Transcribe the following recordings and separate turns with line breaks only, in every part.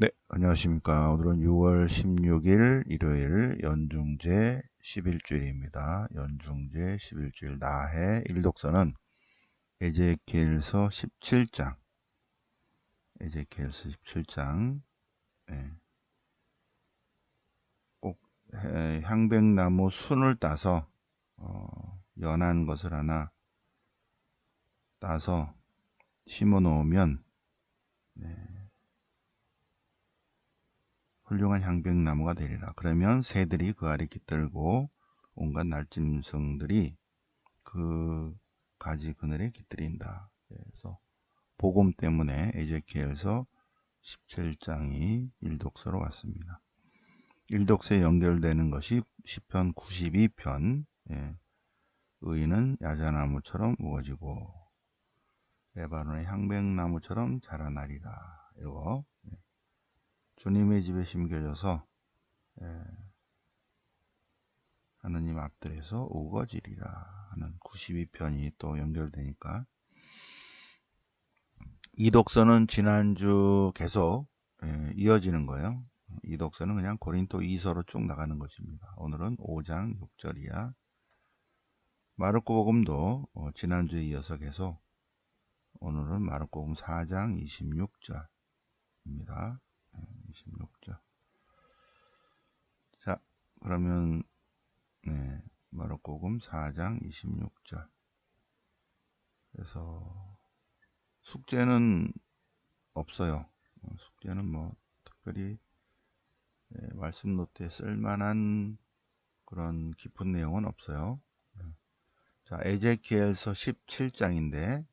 네, 안녕하십니까. 오늘은 6월 16일 일요일 연중제 11주일입니다. 연중제 11주일 나해 일독서는 에제키엘서 17장, 에제키엘서 17장, 꼭 향백나무 순을 따서 연한 것을 하나 따서 심어 놓으면 훌륭한 향백나무가 되리라. 그러면 새들이 그 아래 깃들고 온갖 날짐승들이 그 가지 그늘에 깃들인다. 그래서 복음 때문에 에제키엘서 17장이 일독서로 왔습니다. 일독서에 연결되는 것이 시편 92편, 의인은 야자나무처럼 우거지고 레바논의 향백나무처럼 자라나리라. 이거 주님의 집에 심겨져서 하느님 앞들에서 우거지리라 하는 92편이 또 연결되니까 이 독서는 지난주 계속 이어지는 거예요. 이 독서는 그냥 고린도 2서로 쭉 나가는 것입니다. 오늘은 5장 6절이야. 마르코 복음도 지난주에 이어서 계속 오늘은 마르코 복음 4장 26절입니다. 26절. 자, 그러면 마르코 복음 4장 26절. 그래서 숙제는 없어요. 숙제는 뭐 특별히 말씀 노트에 쓸만한 그런 깊은 내용은 없어요. 자, 에제키엘서 17장인데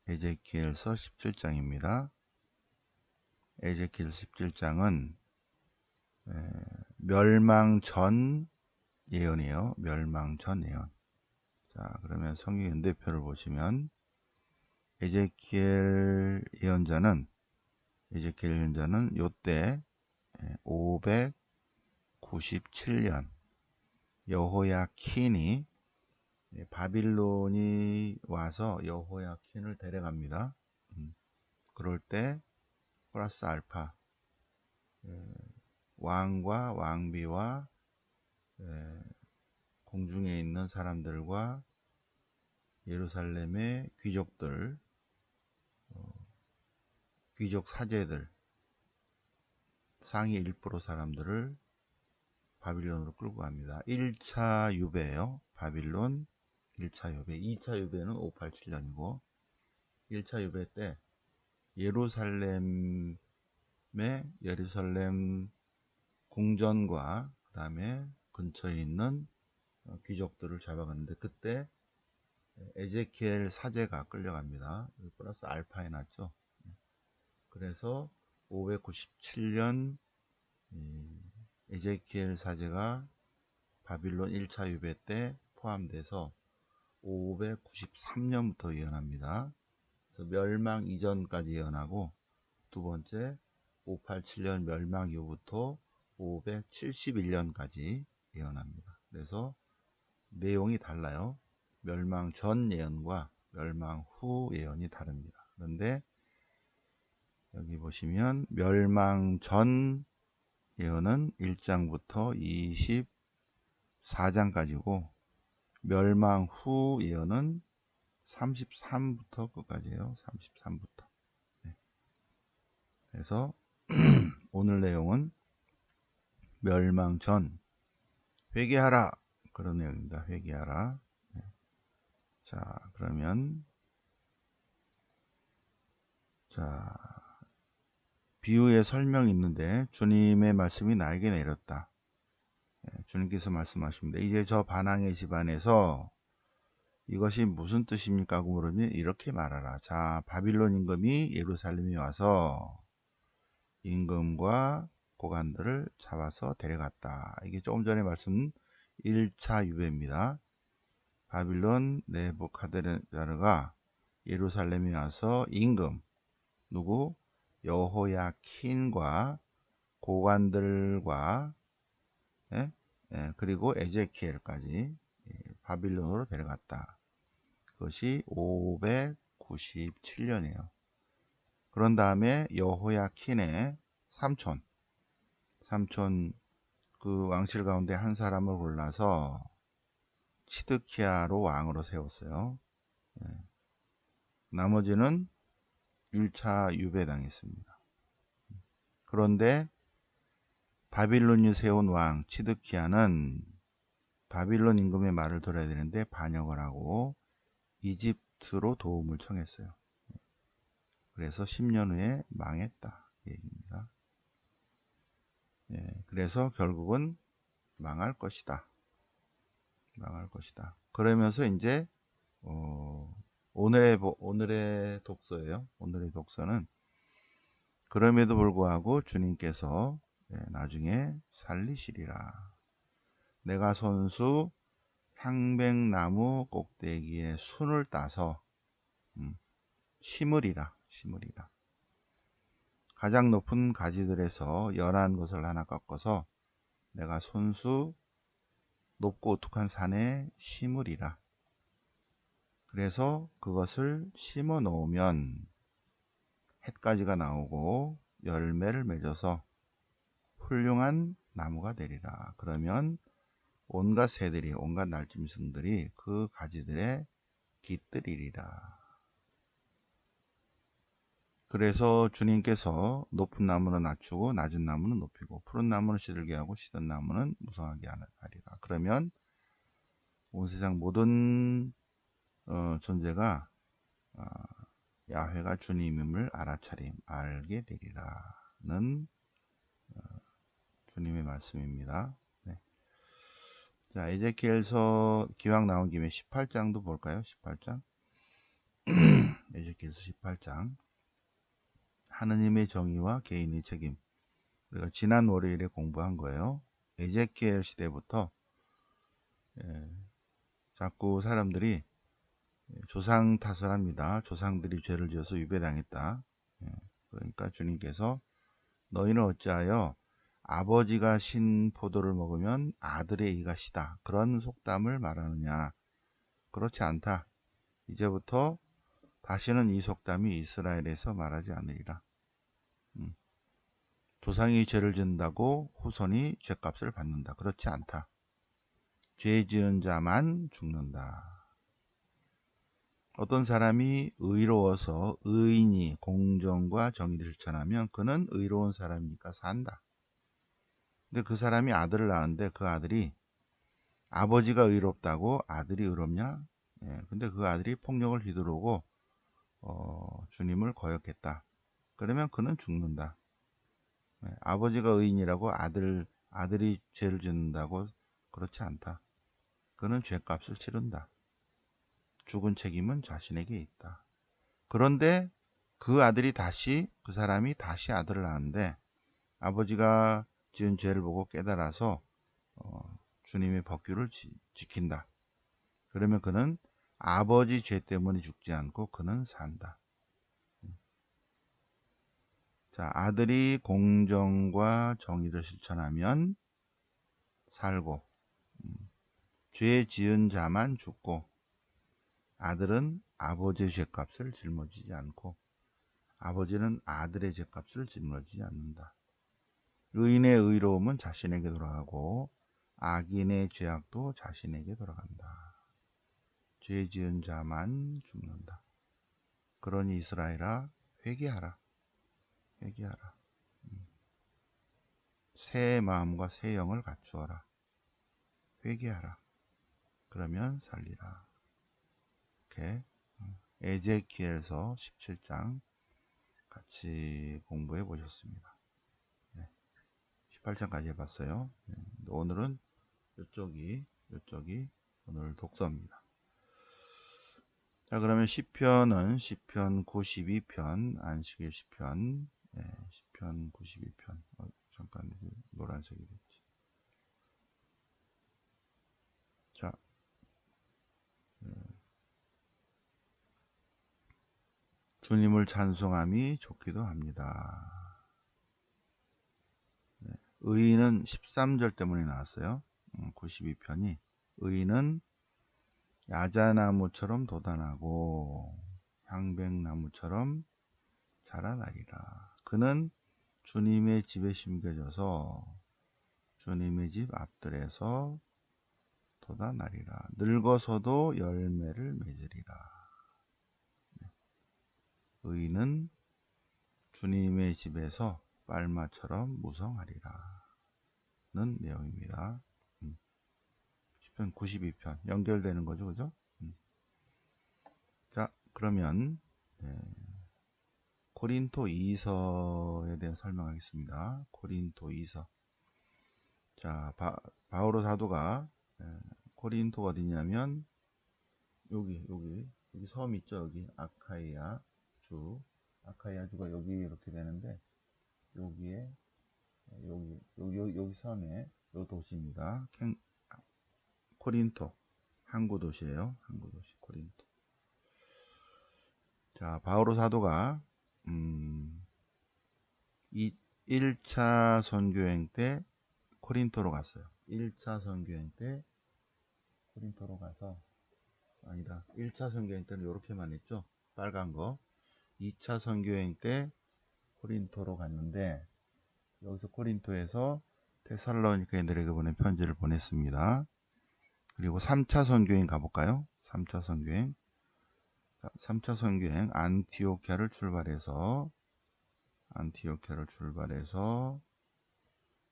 에제키엘서 17장입니다. 에제키엘 17장은 멸망 전 예언이에요. 멸망 전 예언. 자, 그러면 성경 연대표를 보시면 에제키엘 예언자는 요때 597년 여호야킨이 바빌론이 와서 여호야킨을 데려갑니다. 그럴 때 플러스 알파 왕과 왕비와 공중에 있는 사람들과 예루살렘의 귀족들, 귀족 사제들, 상위 1% 사람들을 바빌론으로 끌고 갑니다. 1차 유배예요. 바빌론 1차 유배. 2차 유배는 587년이고 1차 유배 때 예루살렘 궁전과 그 다음에 근처에 있는 귀족들을 잡아갔는데 그때 에제키엘 사제가 끌려갑니다. 플러스 알파에 났죠. 그래서 597년 에제키엘 사제가 바빌론 1차 유배 때 포함돼서 593년부터 예언합니다. 그래서 멸망 이전까지 예언하고 두 번째 587년 멸망 이후부터 571년까지 예언합니다. 그래서 내용이 달라요. 멸망 전 예언과 멸망 후 예언이 다릅니다. 그런데 여기 보시면 멸망 전 예언은 1장부터 24장까지고 멸망 후 예언은 33부터 끝까지예요. 33부터. 그래서 오늘 내용은 멸망 전 회개하라 그런 내용입니다. 회개하라. 자, 그러면 비유의 설명이 있는데 주님의 말씀이 나에게 내렸다. 주님께서 말씀하십니다. 이제 저 반항의 집안에서 이것이 무슨 뜻입니까? 하고 물으면 이렇게 말하라. 자, 바빌론 임금이 예루살렘에 와서 임금과 고관들을 잡아서 데려갔다. 이게 조금 전에 말씀 1차 유배입니다. 바빌론 네부카드네자르가 예루살렘에 와서 임금 누구? 여호야킨과 고관들과 그리고 에제키엘까지 바빌론으로 데려갔다. 그것이 597년이에요. 그런 다음에 여호야킨의 삼촌 그 왕실 가운데 한 사람을 골라서 치드키아로 왕으로 세웠어요. 예. 나머지는 1차 유배당했습니다. 그런데 바빌론이 세운 왕 치드키아는 바빌론 임금의 말을 들어야 되는데 반역을 하고 이집트로 도움을 청했어요. 그래서 10년 후에 망했다 얘기입니다. 예, 그래서 결국은 망할 것이다. 그러면서 이제 오늘의 독서예요. 오늘의 독서는 그럼에도 불구하고 주님께서 나중에 살리시리라. 내가 손수 향백나무 꼭대기에 순을 따서 심으리라. 가장 높은 가지들에서 열한 것을 하나 꺾어서 내가 손수 높고 우뚝한 산에 심으리라. 그래서 그것을 심어 놓으면 햇가지가 나오고 열매를 맺어서 훌륭한 나무가 되리라. 그러면 온갖 새들이, 온갖 날짐승들이 그 가지들에 깃들이리라. 그래서 주님께서 높은 나무는 낮추고 낮은 나무는 높이고 푸른 나무는 시들게 하고 시든 나무는 무성하게 하리라. 그러면 온 세상 모든 존재가 야훼가 주님임을 알게 되리라는 주님의 말씀입니다. 네. 자, 에제키엘서 기왕 나온 김에 18장도 볼까요? 18장. 에제키엘서 18장. 하느님의 정의와 개인의 책임. 우리가 지난 월요일에 공부한 거예요. 에제키엘 시대부터 자꾸 사람들이 조상 탓을 합니다. 조상들이 죄를 지어서 유배당했다. 그러니까 주님께서 너희는 어찌하여 아버지가 신 포도를 먹으면 아들의 이가 시다. 그런 속담을 말하느냐. 그렇지 않다. 이제부터 다시는 이 속담이 이스라엘에서 말하지 않으리라. 조상이 죄를 짓는다고 후손이 죄값을 받는다. 그렇지 않다. 죄 지은 자만 죽는다. 어떤 사람이 의로워서 의인이 공정과 정의를 실천하면 그는 의로운 사람이니까 산다. 근데 그 사람이 아들을 낳았는데 그 아들이 아버지가 의롭다고 아들이 의롭냐? 근데 그 아들이 폭력을 휘두르고 주님을 거역했다. 그러면 그는 죽는다. 아버지가 의인이라고 아들이 죄를 짓는다고 그렇지 않다. 그는 죄값을 치른다. 죽은 책임은 자신에게 있다. 그런데 그 사람이 다시 아들을 낳았는데 아버지가 지은 죄를 보고 깨달아서 주님의 법규를 지킨다. 그러면 그는 아버지 죄 때문에 죽지 않고 그는 산다. 자, 아들이 공정과 정의를 실천하면 살고 죄 지은 자만 죽고 아들은 아버지의 죄값을 짊어지지 않고 아버지는 아들의 죄값을 짊어지지 않는다. 의인의 의로움은 자신에게 돌아가고 악인의 죄악도 자신에게 돌아간다. 죄 지은 자만 죽는다. 그러니 이스라엘아 회개하라. 새 마음과 새 영을 갖추어라. 회개하라. 그러면 살리라. 이렇게 에제키엘서 17장 같이 공부해 보셨습니다. 18장까지 해봤어요. 오늘은 이쪽이 오늘 독서입니다. 자, 그러면 시편은 시편 92편 안식일 시편 시편 92편 잠깐 노란색이 됐지. 자, 주님을 찬송함이 좋기도 합니다. 의인은 13절 때문에 나왔어요. 92편이 의인은 야자나무처럼 돋아나고 향백나무처럼 자라나리라. 그는 주님의 집에 심겨져서 주님의 집 앞들에서 돋아나리라. 늙어서도 열매를 맺으리라. 의인은 주님의 집에서 빨마처럼 무성하리라. 는 내용입니다. 시편 92편 연결되는 거죠, 그죠? 자, 그러면 고린토 2서에 대해 설명하겠습니다. 고린토 2서. 자, 바오로 사도가 고린토가 어디냐면 여기 섬 있죠, 여기 아카이아 주가 여기 이렇게 되는데 여기에 여기 섬에 요 도시입니다. 코린토 항구 도시예요. 항구 도시 코린토. 자, 바오로 사도가 1차 선교행 때 코린토로 갔어요. 1차 선교행 때 코린토로 가서 아니다. 1차 선교행 때는 이렇게만 했죠. 빨간 거. 2차 선교행 때 코린토로 갔는데 여기서 코린토에서 데살로니가인들에게 보낸 편지를 보냈습니다. 그리고 3차 선교행 가볼까요? 3차 선교행. 3차 선교행 안티오키아를 출발해서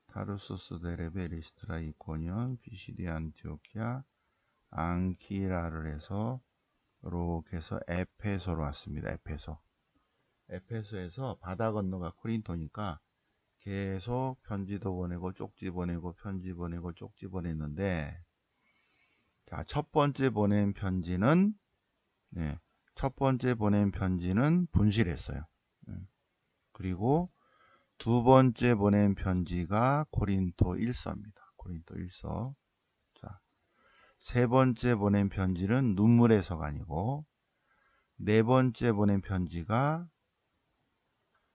타르수스, 데레베, 리스트라, 이코니온, 피시디, 안티오키아, 앙키라를 해서 이렇게 해서 에페소로 왔습니다. 에페소에서 바다 건너가 코린토니까 계속 편지도 보내고 쪽지 보내고 편지 보내고 쪽지 보냈는데, 자, 첫 번째 보낸 편지는 분실했어요. 그리고 두 번째 보낸 편지가 고린토 1서입니다. 고린토 1서. 자, 세 번째 보낸 편지는 눈물의 서간이고, 네 번째 보낸 편지가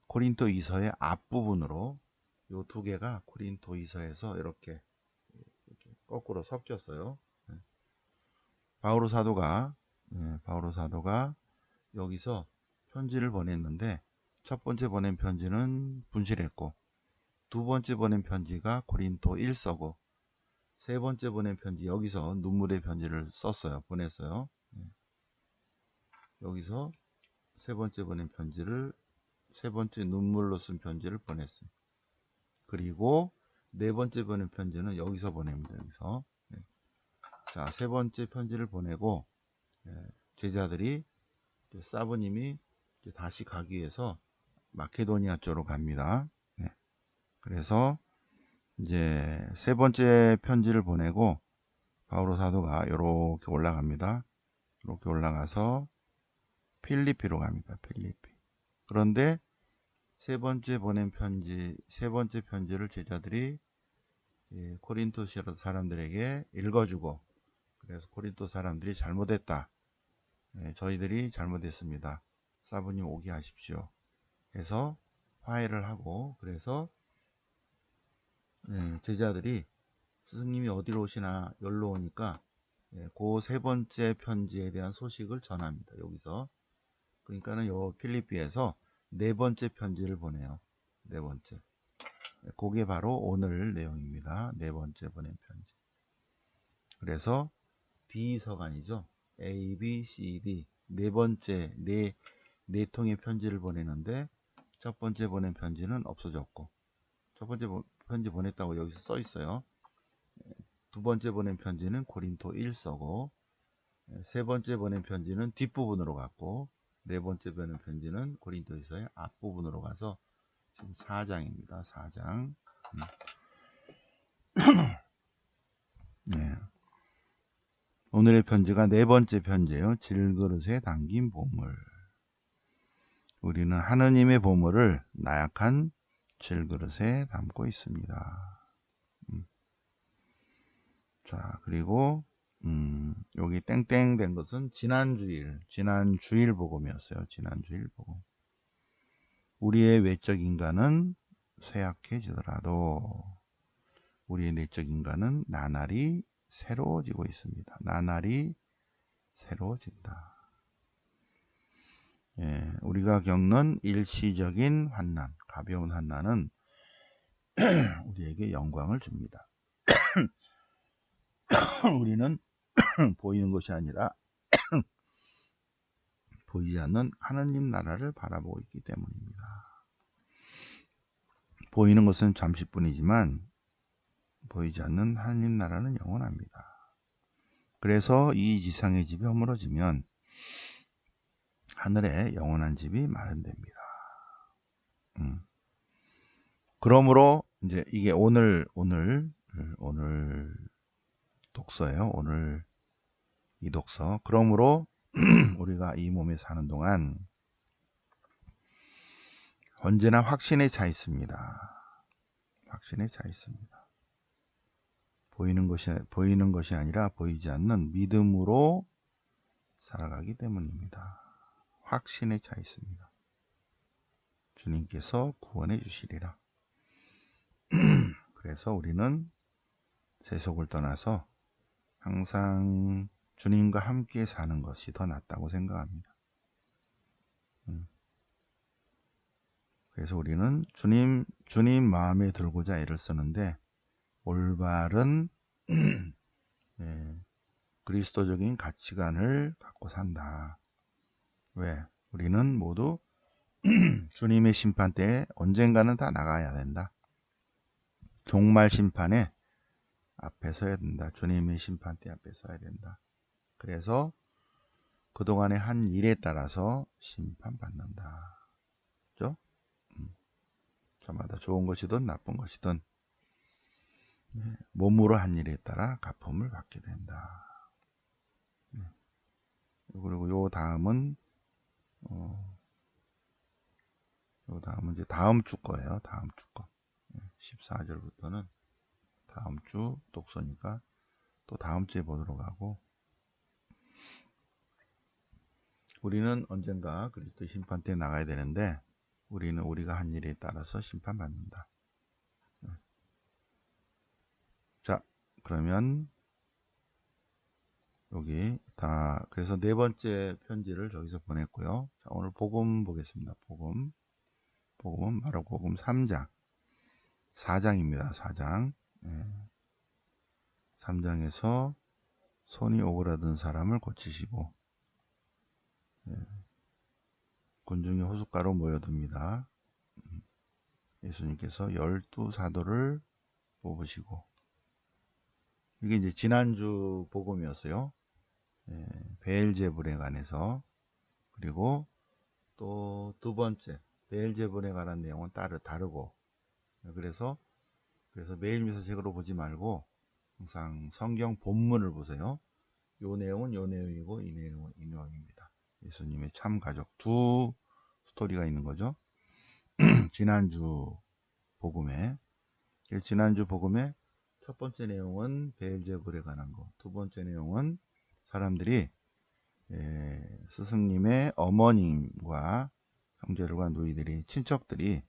고린토 2서의 앞부분으로, 요 두 개가 고린토 2서에서 이렇게 거꾸로 섞였어요. 바오로 사도가 여기서 편지를 보냈는데 첫 번째 보낸 편지는 분실했고, 두 번째 보낸 편지가 고린토 1서고, 세 번째 보낸 편지 여기서 눈물의 편지를 썼어요. 보냈어요. 여기서 세 번째 보낸 편지를, 세 번째 눈물로 쓴 편지를 보냈어요. 그리고 네 번째 보낸 편지는 여기서 보냅니다. 여기서. 자, 세 번째 편지를 보내고 제자들이, 사부님이 다시 가기 위해서 마케도니아 쪽으로 갑니다. 그래서 이제 세 번째 편지를 보내고 바오로 사도가 이렇게 올라갑니다. 이렇게 올라가서 필리피로 갑니다. 필리피. 그런데 세 번째 편지를 제자들이 코린토 사람들에게 읽어주고, 그래서 코린토 사람들이 잘못했다. 저희들이 잘못했습니다. 사부님 오게 하십시오. 해서 화해를 하고, 그래서 제자들이 스승님이 어디로 오시나 여기로 오니까 그 세 번째 편지에 대한 소식을 전합니다. 여기서. 그러니까는 요 필리피에서 네 번째 편지를 보내요. 네 번째. 그게 바로 오늘 내용입니다. 네 번째 보낸 편지. 그래서 D서간이죠. A, B, C, D. 네 번째, 네 통의 편지를 보내는데 첫 번째 보낸 편지는 없어졌고, 첫 번째 편지 보냈다고 여기서 써 있어요. 두 번째 보낸 편지는 고린토 1서고, 세 번째 보낸 편지는 뒷부분으로 갔고, 네 번째 보낸 편지는 고린토 2서의 앞부분으로 가서 지금 4장입니다. 4장. 네. 오늘의 편지가 네 번째 편지예요. 질그릇에 담긴 보물. 우리는 하느님의 보물을 나약한 질그릇에 담고 있습니다. 자, 그리고 여기 땡땡 된 것은 지난 주일 복음이었어요. 지난 주일 복음. 우리의 외적 인간은 쇠약해지더라도 우리의 내적 인간은 나날이 새로워지고 있습니다. 나날이 새로워진다. 우리가 겪는 일시적인 환난, 가벼운 환난은 우리에게 영광을 줍니다. 우리는 보이는 것이 아니라 보이지 않는 하느님 나라를 바라보고 있기 때문입니다. 보이는 것은 잠시뿐이지만 보이지 않는 하느님 나라는 영원합니다. 그래서 이 지상의 집이 허물어지면 하늘에 영원한 집이 마련됩니다. 그러므로 이제 이게 오늘 독서예요. 오늘 이 독서. 그러므로 우리가 이 몸에 사는 동안 언제나 확신에 차 있습니다. 확신에 차 있습니다. 보이는 것이 아니라 보이지 않는 믿음으로 살아가기 때문입니다. 확신에 차 있습니다. 주님께서 구원해 주시리라. 그래서 우리는 세속을 떠나서 항상 주님과 함께 사는 것이 더 낫다고 생각합니다. 그래서 우리는 주님 마음에 들고자 애를 쓰는데 올바른 그리스도적인 가치관을 갖고 산다. 왜? 우리는 모두 주님의 심판 때에 언젠가는 다 나가야 된다. 종말 심판에 앞에 서야 된다. 주님의 심판대 앞에 서야 된다. 그래서 그동안의 한 일에 따라서 심판받는다. 그죠? 저마다 좋은 것이든 나쁜 것이든 몸으로 한 일에 따라 갚음을 받게 된다. 그리고 요 다음은 이제 다음 주 거예요. 다음 주 거. 14절부터는 다음 주 독서니까 또 다음 주에 보도록 하고, 우리는 언젠가 그리스도 심판대에 나가야 되는데 우리는 우리가 한 일에 따라서 심판받는다. 자, 그러면 여기 다 그래서 네 번째 편지를 저기서 보냈고요. 자, 오늘 복음 보겠습니다. 복음은 마르코복음 3장 4장입니다. 4장 3장에서 손이 오그라든 사람을 고치시고 군중이 호숫가로 모여듭니다. 예수님께서 12사도를 뽑으시고, 이게 이제 지난주 복음이었어요. 베엘제불에 관해서. 그리고 또 두 번째 베엘제불에 관한 내용은 다르고, 그래서 매일미사책으로 보지 말고 항상 성경 본문을 보세요. 요 내용은 요 내용이고 이 내용은 이 내용입니다. 예수님의 참 가족 두 스토리가 있는 거죠. 지난주 복음에 첫 번째 내용은 베엘제불에 관한 거, 두 번째 내용은 사람들이 스승님의 어머님과 형제들과 누이들이 친척들이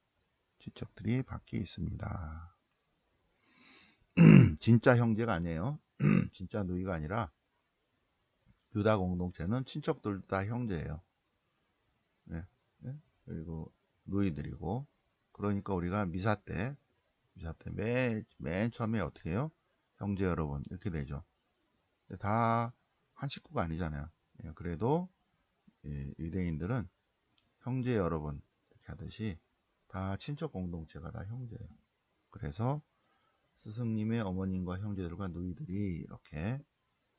밖에 있습니다. 진짜 형제가 아니에요. 진짜 누이가 아니라 유다 공동체는 친척들도 다 형제예요. 그리고 누이들이고, 그러니까 우리가 미사 때 맨 처음에 어떻게 해요? 형제 여러분 이렇게 되죠. 다 한 식구가 아니잖아요. 그래도 유대인들은 형제 여러분 이렇게 하듯이 다 친척 공동체가 다 형제예요. 그래서 스승님의 어머님과 형제들과 누이들이 이렇게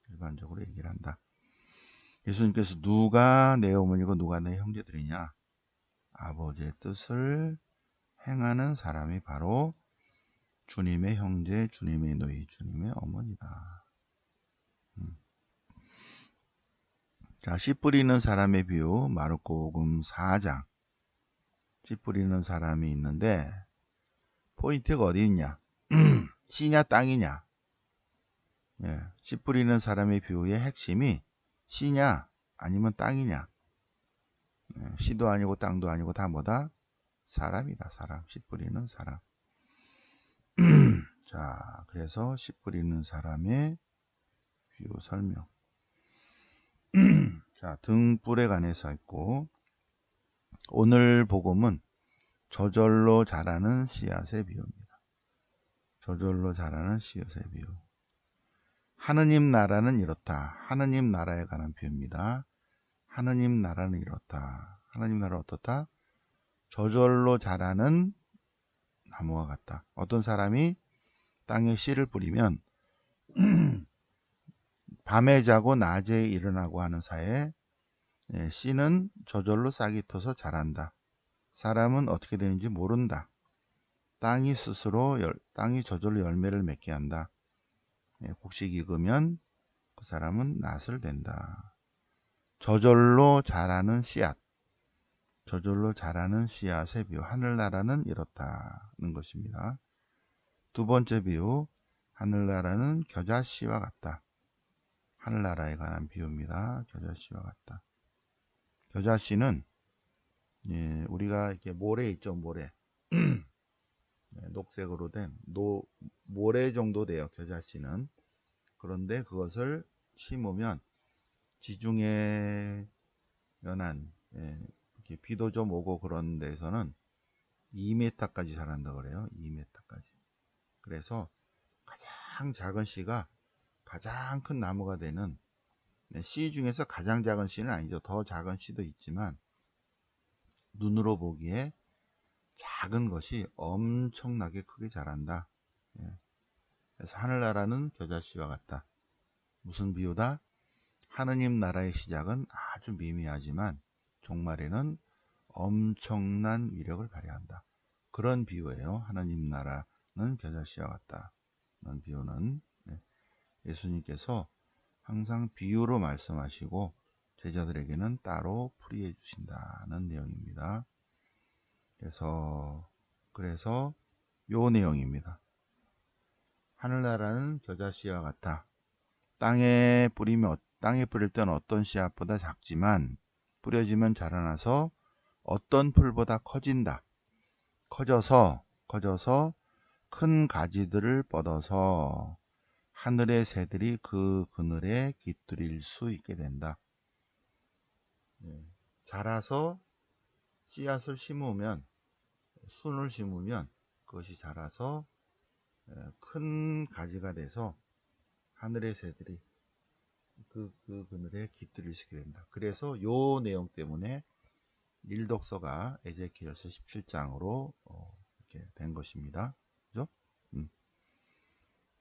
일반적으로 얘기를 한다. 예수님께서 누가 내 어머니고 누가 내 형제들이냐? 아버지의 뜻을 행하는 사람이 바로 주님의 형제, 주님의 누이, 주님의 어머니다. 자, 씨 뿌리는 사람의 비유, 마르코복음 4장. 씨 뿌리는 사람이 있는데 포인트가 어디 있냐? 씨냐 땅이냐? 씨 뿌리는 사람의 비유의 핵심이 씨냐 아니면 땅이냐? 씨도 아니고 땅도 아니고 다 뭐다? 사람이다. 사람. 씨 뿌리는 사람. 자, 그래서 씨 뿌리는 사람의 비유 설명. 자, 등불에 관해서 있고, 오늘 복음은 저절로 자라는 씨앗의 비유입니다. 저절로 자라는 씨앗의 비유. 하느님 나라는 이렇다. 하느님 나라에 관한 비유입니다. 하느님 나라는 이렇다. 하느님 나라 어떻다? 저절로 자라는 나무와 같다. 어떤 사람이 땅에 씨를 뿌리면 밤에 자고 낮에 일어나고 하는 사이에 씨는 저절로 싹이 터서 자란다. 사람은 어떻게 되는지 모른다. 땅이 저절로 열매를 맺게 한다. 곡식 익으면 그 사람은 낫을 댄다. 저절로 자라는 씨앗. 저절로 자라는 씨앗의 비유. 하늘나라는 이렇다는 것입니다. 두 번째 비유. 하늘나라는 겨자씨와 같다. 하늘나라에 관한 비유입니다. 겨자씨와 같다. 겨자씨는 우리가 이렇게 모래 있죠, 모래. 녹색으로 된 모래 정도 돼요, 겨자씨는. 그런데 그것을 심으면 지중해 연안, 이렇게 비도 좀 오고 그런 데서는 2m까지 자란다 그래요. 2m까지. 그래서 가장 작은 씨가 가장 큰 나무가 되는, 씨 중에서 가장 작은 씨는 아니죠. 더 작은 씨도 있지만 눈으로 보기에 작은 것이 엄청나게 크게 자란다. 그래서 하늘나라는 겨자씨와 같다. 무슨 비유다? 하느님 나라의 시작은 아주 미미하지만 종말에는 엄청난 위력을 발휘한다. 그런 비유예요. 하느님 나라는 겨자씨와 같다. 그런 비유는 예수님께서 항상 비유로 말씀하시고 제자들에게는 따로 풀이해 주신다는 내용입니다. 그래서 요 내용입니다. 하늘나라는 겨자씨와 같아. 땅에 뿌릴 때는 어떤 씨앗보다 작지만 뿌려지면 자라나서 어떤 풀보다 커진다. 커져서 큰 가지들을 뻗어서 하늘의 새들이 그 그늘에 깃들일 수 있게 된다. 자라서 씨앗을 심으면, 순을 심으면 그것이 자라서 큰 가지가 돼서 하늘의 새들이 그 그늘에 깃들일 수 있게 된다. 그래서 요 내용 때문에 일독서가 에제키엘서 17장으로 이렇게 된 것입니다. 그죠?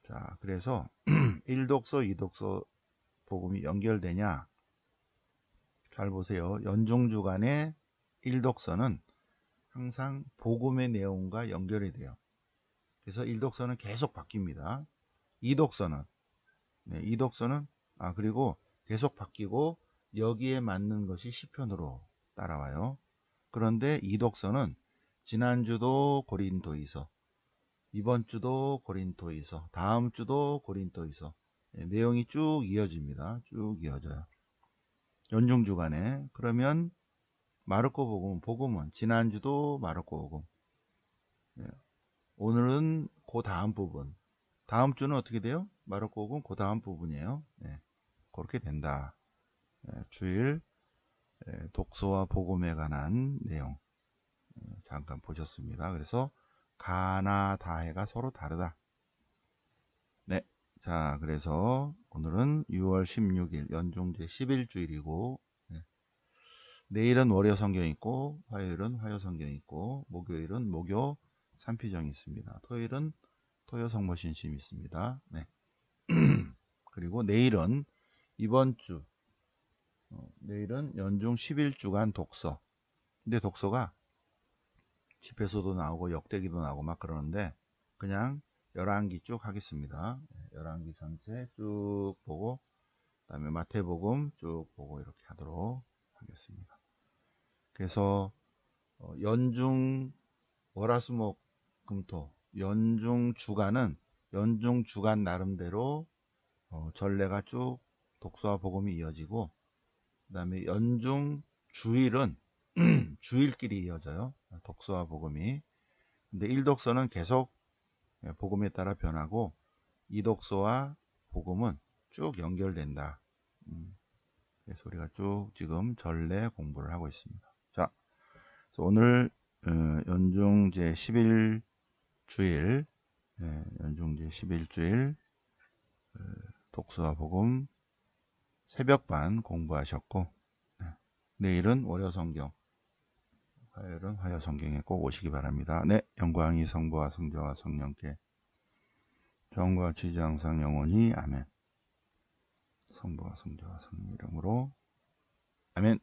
자, 그래서 1독서, 2독서 복음이 연결되냐? 잘 보세요. 연중주간의 1독서는 항상 복음의 내용과 연결이 돼요. 그래서 1독서는 계속 바뀝니다. 2독서는 그리고 계속 바뀌고 여기에 맞는 것이 시편으로 따라와요. 그런데 2독서는 지난주도 고린도이서, 이번 주도 고린도이서, 다음 주도 고린도이서, 내용이 쭉 이어집니다. 쭉 이어져요. 연중주간에. 그러면 마르코 복음은 지난주도 마르코 복음, 오늘은 그 다음 부분, 다음 주는 어떻게 돼요? 마르코 복음 그 다음 부분이에요. 그렇게 된다. 주일 독서와 복음에 관한 내용 잠깐 보셨습니다. 그래서 가나 다해가 서로 다르다. 네. 자, 그래서 오늘은 6월 16일 연중제 11주일이고, 내일은 월요 성경 있고, 화요일은 화요 성경 있고, 목요일은 목요 산피정이 있습니다. 토요일은 토요 성모신심 있습니다. 네. 그리고 내일은 이번 주, 내일은 연중 11주간 독서. 근데 독서가 집에서도 나오고 역대기도 나오고 막 그러는데 그냥 열왕기 쭉 하겠습니다. 열왕기 전체 쭉 보고 그다음에 마태복음 쭉 보고 이렇게 하도록 하겠습니다. 그래서 연중 월화수목 금토 연중 주간은 연중 주간 나름대로 전례가 쭉 독서와 복음이 이어지고, 그다음에 연중 주일은 주일끼리 이어져요. 독서와 복음이. 근데 1독서는 계속 복음에 따라 변하고 2독서와 복음은 쭉 연결된다. 그래서 우리가 쭉 지금 전례 공부를 하고 있습니다. 자, 오늘 연중 제 11주일 연중 제 11주일 독서와 복음 새벽반 공부하셨고, 내일은 월요성경, 화요일은 화요성경에 꼭 오시기 바랍니다. 네, 영광이 성부와 성자와 성령께 정과 지지 항상 영원히 아멘. 성부와 성자와 성령 이름으로 아멘.